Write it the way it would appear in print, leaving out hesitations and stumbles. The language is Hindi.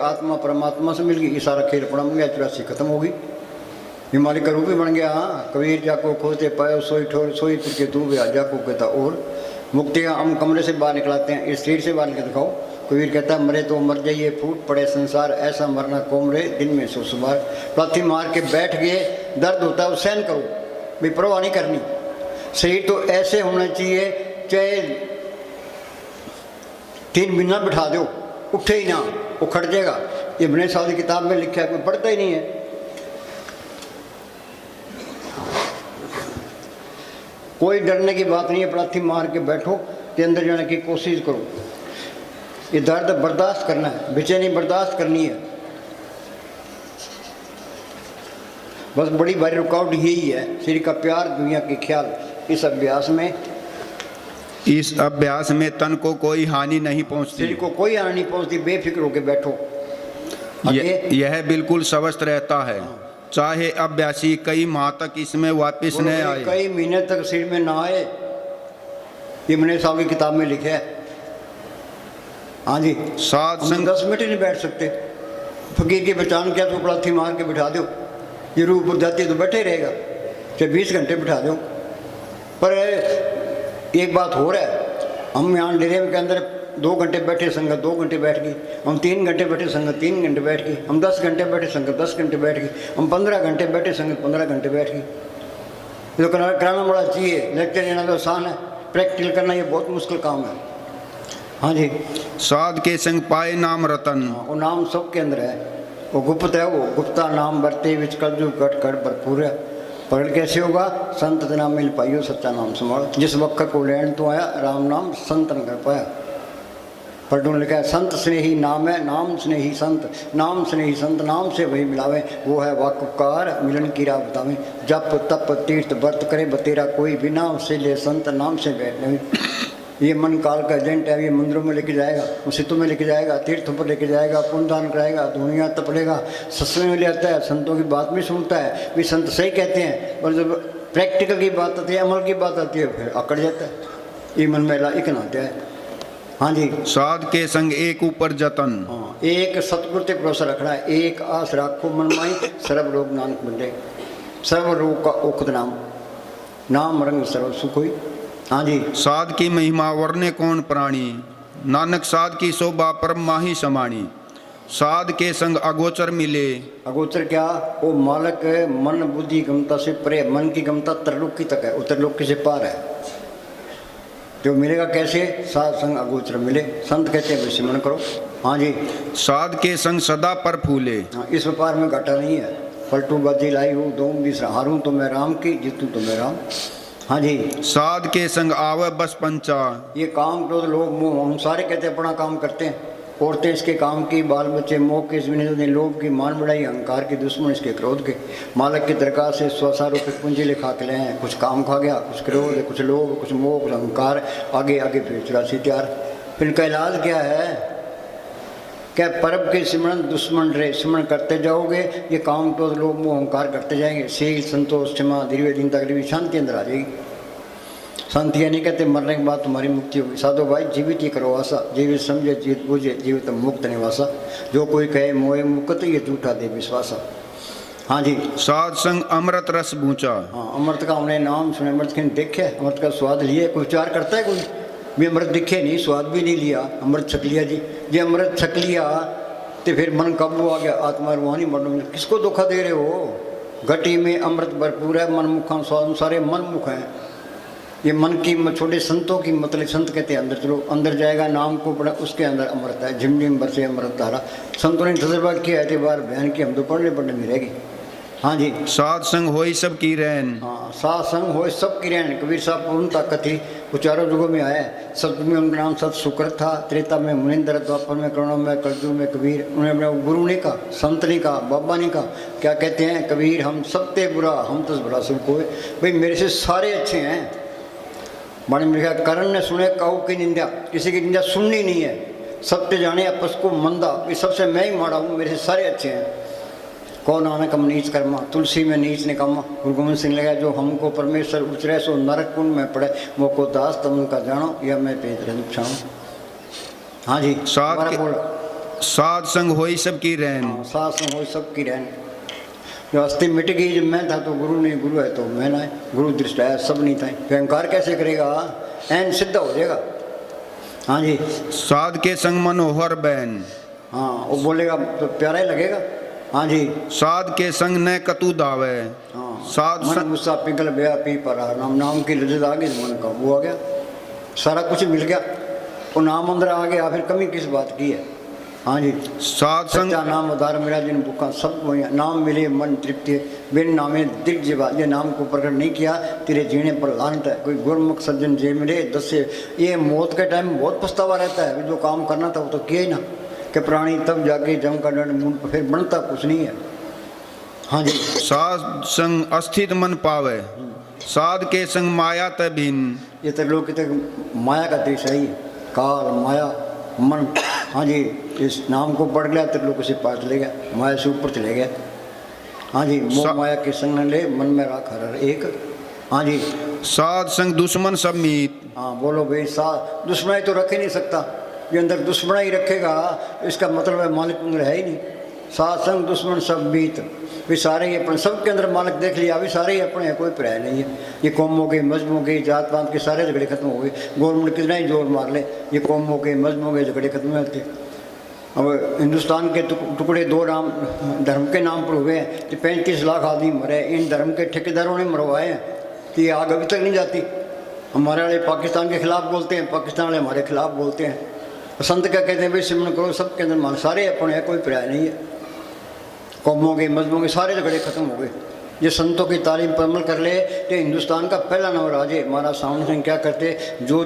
आत्मा परमात्मा से मिल गई, ये सारा खेल पड़ा गया, 84 खत्म होगी, ये मालिक का रूप ही बन गया। हाँ, कबीर जाको खोते पायो सोई ठोर सोई तुझे तू भी जाको कहता। और मुक्ति हम कमरे से बाहर निकलाते हैं, इस शरीर से बाहर निकल दिखाओ। कबीर कहता है मरे तो मर जाइए, फूट पड़े संसार, ऐसा मरना कोमरे दिन में 100 बार। लाठी मार के बैठ गए, दर्द होता है वो सहन करो, भी परवाह नहीं करनी। शरीर तो ऐसे होना चाहिए, चाहे 3 महीना बिठा दो, उठे ही ना, वो खट जाएगा। इब्ने साल की किताब में लिखा है, कोई पढ़ता ही नहीं है। कोई डरने की बात नहीं है, लाठी मार के बैठो, के अंदर जाने की कोशिश करो। ये दर्द बर्दाश्त करना है, बेचैनी बर्दाश्त करनी है। बस बड़ी भारी रुकावट यही है, शरीर का प्यार, दुनिया के ख्याल। इस अभ्यास में तन को कोई हानि नहीं पहुंचती, शरीर को कोई हानि नहीं पहुंचती, बेफिक्र होकर बैठो। यह बिल्कुल स्वस्थ रहता है। चाहे अभ्यासी कई माह तक इसमें वापस न आए, कई महीने तक शरीर में ना आए, इब्ने साहब की किताब में लिखा है। हाँ जी, साथ संग 10 मिनट ही नहीं बैठ सकते। फकीर की पहचान क्या, तो लाठी मार के बिठा दो, ये रूह उड़ जाती है तो बैठे रहेगा, चाहे 20 घंटे बिठा दो। पर एक बात हो रहा है, हम यहाँ डेरे के अंदर 2 घंटे बैठे, संगत 2 घंटे बैठ गई। हम 3 घंटे बैठे, संगत 3 घंटे बैठ गई। हम 10 घंटे बैठे, संगत 10 घंटे बैठ गई। हम 15 घंटे बैठे, संगत 15 घंटे बैठ गई। जो कराना बड़ा चाहिए, लेक्चर लेना तो आसान है, प्रैक्टिकल करना ये बहुत मुश्किल काम है। हाँ जी, साध के संग पाए नाम रतन। वो नाम सबके अंदर है, वो गुप्त है, वो गुप्ता नाम बरते विच कलजू कट कट भरपूर है। पकड़ कैसे होगा, संत नाम मिल पाइयो सच्चा नाम संभाल। जिस वक्त को लेन तो आया, राम नाम संत न कर पाया। पलटू ने लिखा है, संत स्नेही नाम है, नाम स्नेही संत, नाम स्नेही संत, नाम से वही मिलावे, वो है वाकुकार मिलन की राह बतावे। जप तप तीर्थ व्रत करे बतेरा कोई, भी नाम से ले संत, नाम से बैठने। ये मन काल का एजेंट है, ये मंदिरों में लेके जाएगा, मस्जिदों में लेके जाएगा, तीर्थों पर लेके जाएगा, पुण्यदान कराएगा, दुनिया तपलेगा, सत्संग में ले आता है, संतों की बात भी सुनता है, भी संत सही कहते हैं। और जब प्रैक्टिकल की बात आती है, अमल की बात आती है, फिर अकड़ जाता है, ये मन में इकन आता है। हाँ जी, साध के संग एक ऊपर जतन। हाँ, एक सतगुरु ते भरोसा रखना है, एक आस राखो मन माई, सर्व रोग नानक बंदे। सर्व रोग का औखद नाम, नाम रंग सर्व सुख हुई। हाँ जी, साध की महिमा वर्णे कौन प्राणी, नानक साध की शोभा परम माही समाणी। साध के संग अगोचर मिले। अगोचर क्या, वो मालक मन बुद्धि गमता से परे, मन की गमता त्रिलोकी तक है, उत्तरलोकी से पार है। जो मिलेगा कैसे, साध संग अगोचर मिले। संत कहते हैं सिमरन करो। हाँ जी, साध के संग सदा पर फूले। हाँ, इस व्यापार में घाटा नहीं है। पलटू बाजी लाई हूँ, दो बीस हारूं तो मैं राम की, जीतूं तो मैं राम। हाँ जी, साध के संग आवे बस पंचा। ये काम क्रोध लोभ मोह, हम सारे कहते हैं अपना काम करते हैं। औरतें इसके काम की, बाल बच्चे मोह के, इसमें लोभ की, मान बढ़ाई, अहंकार की, दुश्मन इसके क्रोध के। मालक की दरगाह से 100 रुपये पूंजी लिखा के ले हैं, कुछ काम खा गया, कुछ क्रोध, कुछ लोभ, कुछ मोह, कुछ अहंकार, आगे आगे फिर 84 तैयार। फिर इनका इलाज क्या है, क्या परब के सिमरन दुश्मन रे, सिमरन करते जाओगे, ये काम क्रोध लोभ मोह अहंकार करते जाएंगे। शील संतोष क्षमा धीरे दिन तक शांति अंदर आ जाएगी। संत ये नहीं कहते मरने के बाद तुम्हारी मुक्ति होगी। साधो भाई, जीवित ही करो आशा, जीवित समझे जीवित बूझे, जीवित मुक्त निवासा। जो कोई कहे मोए मुक्त, ये झूठा दे विश्वासा। हाँ जी, साध संग अमृत रस बूचा। हाँ, अमृत का हमने नाम सुने, अमृत के देखे, अमृत का स्वाद लिए। कोई विचार करता है कोई भी, अमृत दिखे नहीं, स्वाद भी नहीं लिया, अमृत छक लिया जी। ये अमृत छक लिया तो फिर मन काबू आ गया, आत्मा रूहानी मरण। किसको धोखा दे रहे हो, घटी में अमृत भरपूर है, मन मुखा स्वाद, सारे मन मुख हैं। ये मन की छोटे संतों की मतलब, संत कहते हैं अंदर चलो, अंदर जाएगा नाम को पढ़ा, उसके अंदर अमृत है, झिमझिम बरसे अमृत धारा। संतों ने तजर्बा किया है, बार बहन की हम तो पढ़ने में रहेगी। हाँ जी, साध संग होई सब की रहन। हाँ, साध संग होई सब की रहन। कबीर साहब पूर्ण ताकत थी, वो चारों युगों में आया। सतयुग में उनका नाम सत शुक्र था, त्रेता में मुनिंदर, द्वापर में करुणा में, कलयुग में कबीर। उन्होंने अपने गुरु ने कहा, संत ने कहा, बाबा ने कहा, क्या कहते हैं कबीर, हम सबते बुरा हम तस भला सबको। भाई मेरे से सारे अच्छे हैं। बाणी में लिखा, करण ने सुने काऊ की निंदा, किसी की निंदा सुननी नहीं है। सबते जाने आपस को मंदा, ये सबसे मैं ही माड़ा हूँ, मेरे से सारे अच्छे हैं। कौन नानक हम नीच कर्मा, तुलसी में नीच निकम्मा। गुरु गोविंद सिंह लगा, जो हमको परमेश्वर उचरे सो नरक कुंड में पड़े, मोको दास तम उनका जानो, यह मैं पेद नुकसान। हाँ जी, साध साध संग होई सबकी रहन। हाँ, साथ संग हो सबकी रहन। जो अस्थि मिट गई, जब मैं था तो गुरु नहीं, गुरु है तो मैं ना है, गुरु दृष्टा है सब नहीं था, फिर अहंकार कैसे करेगा, एन सिद्ध हो जाएगा। हाँ जी, साध के संग मनोहर बैन। हाँ वो बोलेगा तो प्यारा ही लगेगा। हाँ जी, साध के संग न कतु दावे। हाँ साध मन संग गुस्सा पिघल गया पी पर नाम, नाम की लज्जत आ गई तो मन का वो आ गया, सारा कुछ मिल गया, वो नाम अंदर आ गया, फिर कमी किस बात की है। हाँ जी, साध संग सच्चा नाम उधार मेरा जिन बुका सब वही, नाम मिले मन तृप्ति, बिन नामे दिल जीवा, ये नाम को प्रकट नहीं किया तेरे जीने पर लानत है। कोई गुरमुख सज्जन जे मिले दस से, ये मौत के टाइम बहुत पछतावा रहता है, जो काम करना था वो तो किया ही ना, कि प्राणी तब जाके जम का दंड मुंड फिर बनता कुछ नहीं है। हाँ जी, साध संग अस्थित मन पावे। साध के संग माया तभिन। ये त्रिलोक तक माया का देश है, ही काल माया मन। हाँ जी, इस नाम को पढ़ लिया त्रिलोक से पार चले गया, माया से ऊपर चले गया। हाँ जी, मोह माया के संग न ले, मन में राख हर एक। हाँ जी, साध संग दुश्मन सब मीत। हाँ बोलो भाई, साथ दुश्मनाई तो रख ही नहीं सकता, ये अंदर दुश्मनाई रखेगा इसका मतलब है मालिक अंदर है ही नहीं। साथ संग दुश्मन सब बीत, वे सारे ही अपने, सबके अंदर मालिक देख लिया, अभी सारे ही अपने हैं, कोई पर्याय नहीं है। ये कौम हो गई, मजहब हो गई, जात पात के सारे झगड़े खत्म हो गए, गवर्नमेंट कितना ही जोर मार ले, ये कौम हो गई, मजहब हो गए, झगड़े खत्म हो जाते। अब हिंदुस्तान के टुकड़े दो नाम धर्म के नाम पर हुए हैं, तो 35 लाख आदमी मरे, इन धर्म के ठेकेदारों ने मरवाए हैं, तो ये आग अभी तक नहीं जाती। हमारे वाले पाकिस्तान के खिलाफ बोलते हैं, पाकिस्तान वाले हमारे खिलाफ बोलते हैं। संत क्या कहते हैं, भाई सिमरन करो, सबके अंदर मान, सारे अपने हैं, कोई पर्याय नहीं है। कौमों के मजहबों के सारे झगड़े खत्म हो गए। ये संतों की तालीम पर अमल कर ले तो हिंदुस्तान का पहला नवराजे महाराज सावन सिंह क्या करते, जो